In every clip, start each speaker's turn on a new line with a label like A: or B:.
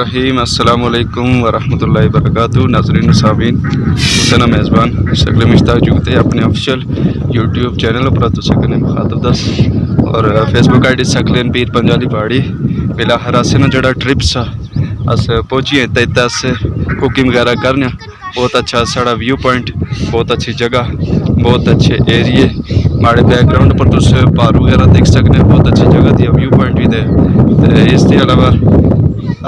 A: रहीम अस्सलाम वालेकुम वरहमतुल्लाहि वबरकातुहू। नाज़रीन सामीन हुसैन मेज़बान शक्ल मुश्ताक जुगते अपने ऑफिशियल यूट्यूब चैनल पर तुसे कने मुखातब दस और फेसबुक आईडी सकलेन पीर पंजाली पहाड़ी बिला हरासे ना जड़ा ट्रिप सा अस पहुंचिए तैता से कुकिंग वगैरह करने। बहुत अच्छा साड़ा व्यू पॉइंट, बहुत अच्छी जगह, बहुत अच्छे एरिए। हमारे बैकग्राउंड पर तुस पहाड़ वगैरह देख सकते, बहुत अच्छी जगह थी, व्यू पॉइंट भी थे। इसके अलावा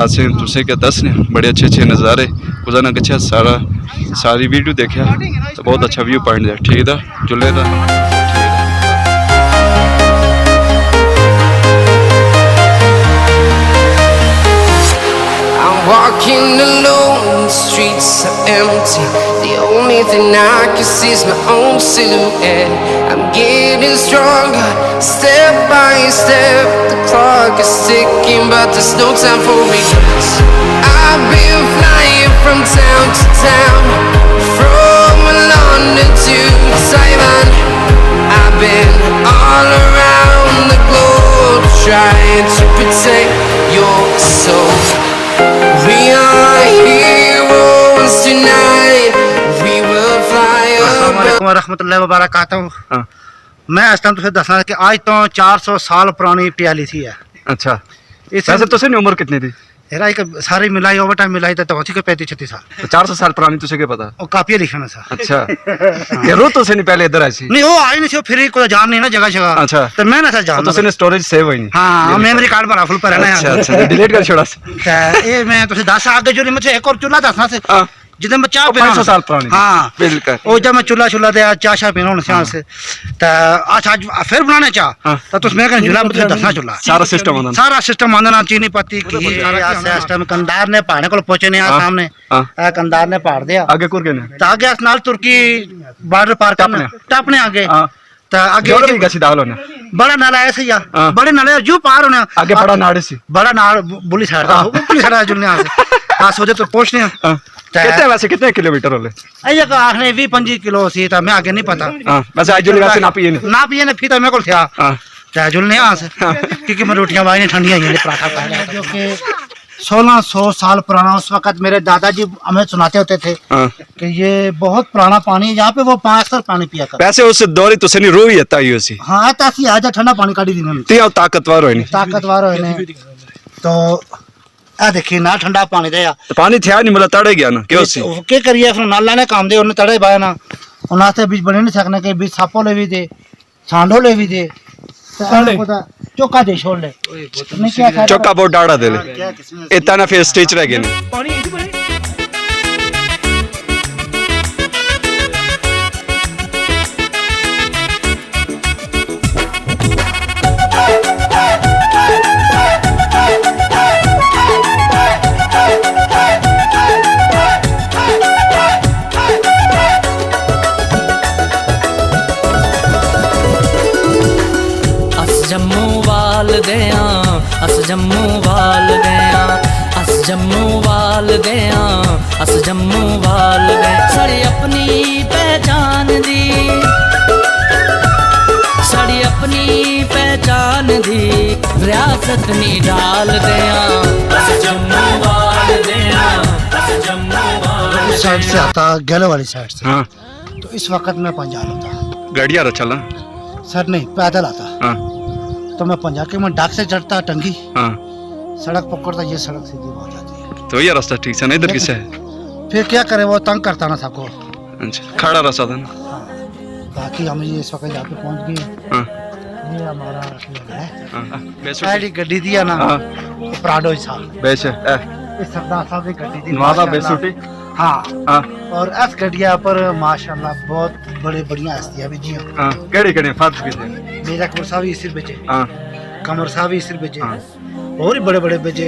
A: असें तुसें क्या दसने बड़े अच्छे अच्छे नज़ारे गुजारना अच्छा सारी वीडियो देखा तो बहुत अच्छा व्यू पॉइंट है। ठीक है जुले दा
B: Walking alone, the streets are empty. The only thing I can see is my own silhouette. I'm getting stronger, step by step. The clock is ticking, but there's no time for regrets. I've been flying from town to town, from London to Taiwan. I've been all around the globe, trying to protect your soul. We are heroes tonight. We will fly
C: अस्सलाम वालेकुम रहमतुल्लाहि व बरकातहू। मैं इस time तुझे दसना कि आज तो 400 साल पुरानी प्याली थी है।
A: अच्छा वैसे तुसे उम्र कितनी थी?
C: तेरा एक सारी मिलाई ओवर टाइम मिलाई तो होती के 35-36 साल।
A: तो 400 साल पुरानी तुसे क्या पता?
C: और काफी लिखना सा।
A: अच्छा ये रो तुसे नहीं पहले इधर आई सी?
C: नहीं वो आई नहीं सी, फिर कोई जान नहीं ना जगह जगह।
A: अच्छा
C: तो मैं ना जान
A: तुसे ने स्टोरेज सेव होई नहीं?
C: हां मेमोरी कार्ड पर फुल पर है ना।
A: अच्छा अच्छा डिलीट कर छोड़ा
C: ये मैं तुझे 10 आगे जो मुझे एक और चूल्हा दसना से जिधर मैं चाय
A: 500 साल पुरानी।
C: हाँ
A: बिल्कुल
C: वो जब मैं चूल्हा दे चाय शाय पीना सियाल से तो आज फिर बनाने चाह तो उसमें का चूल्हा मुझे दसना चूल्हा सारा सिस्टम आंदा चीनी पत्ती घी सारा सिस्टम कंदार ने पहाड़ को पहुंचे ने सामने कंदार ने पहाड़ दिया आगे कुर के तो आगे नाल तुर्की बॉर्डर पार करने टपने आगे तो आगे
A: गसी दाल होने
C: बड़ा नाला ऐसे ही बड़े नाले जो पार होने
A: आगे बड़ा नाड़ सी
C: बड़ा नाड़ बुली साइड बुली साइड जुलने आ सोचे तो पहुंचने
A: कितने वैसे कितने किलोमीटर होले?
C: अये का आखने 20-25 किलो सी था मैं आगे नहीं पता।
A: वैसे आज जुलने वैसे ना पिए ने
C: फिर तो मेरे को था चाहे जुलने आ से क्योंकि मैं रोटियां बाई ने ठंडियां ये पराठा खाया जो कि 1600 साल पुराना। उस वक्त मेरे दादाजी हमें सुनाते होते थे कि ये बहुत पुराना पानी है, यहाँ पे वो 5 साल पानी पिया कर।
A: वैसे उस दौरी तुसे नहीं रोई है ताई उसी
C: हां तासी आजा ठंडा पानी काटी दिन
A: ते ताकतवर होए ने
C: तो आ देखिए ना ठंडा पानी दे तो
A: पानी थे नहीं मतलब तड़े गया ना क्यों सी
C: के करिए फिर नाला ने काम दे उन्हें तड़े बाया ना उन्हां से बीच बने नहीं सकने के बीच सापो ले भी दे सांडो ले भी दे तो चौका दे छोड़ ले नहीं क्या
A: चौका बहुत डाड़ा दे ले इतना ना फिर स्टेज रह गए
D: जम्मू वाल गया अस जम्मू वाल गया अस जम्मू वाल गया अस जम्मू वाल गए साड़ी अपनी पहचान दी साड़ी अपनी पहचान दी रियासत नी डाल गया अस जम्मू वाल गया अस जम्मू वाल
C: साइड से आता गले वाली साइड से।
A: हाँ
C: तो इस वक्त मैं पंजाल होता
A: गाड़ियां चला
C: सर नहीं पैदल आता तो मैं पंजाब के में डाक से चढ़ता टंगी सड़क पकड़ता ये सड़क सीधी हो जाती है। तो
A: ये रास्ता ठीक से नहीं इधर किसे है
C: फिर क्या करे वो तंग करता ना सबको।
A: अच्छा खड़ा रास्ता था ना।
C: बाकी हम ये इस वक्त यहाँ पे पहुँच गए। ये हमारा है गड्डी दिया ना प्राडो
A: बेच
C: इस सरदार साहब की गड्डी दी
A: नवादा बेसुटी।
C: हाँ और इस गड्डिया पर माशाल्लाह बहुत बड़े बढ़िया हस्तियां भी जी
A: हां केड़े फर्ज भी थे
C: मेरा कुर साहब इसी बेचे कमर साहब इसी बेचे और ही बड़े बड़े बेचे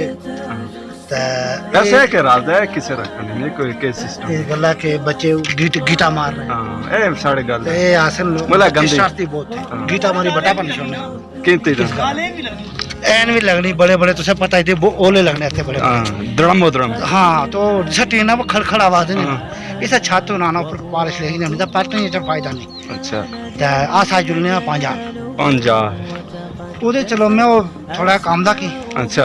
A: वैसे के राज है किसे रखने नहीं कोई के सिस्टम
C: ये गल्ला के बच्चे गीटा मार रहे हैं।
A: हां ए साढ़े गल
C: ए हासन लोग
A: मला गंदी
C: शर्ती बहुत है गीटा मारी बटा पर छोड़ने
A: कीमती
C: एन भी लगनी बड़े बड़े तुझे पता ही थे वो ओले लगने थे बड़े
A: द्रम
C: हाँ तो छठी ना वो खड़खड़ आवाज नहीं इसे छातो नाना ऊपर पालिश लेगी नहीं तो पाट नहीं तो फायदा नहीं। अच्छा आशा जुलने में पंजाल
A: उधे
C: चलो मैं वो थोड़ा काम दा की।
A: अच्छा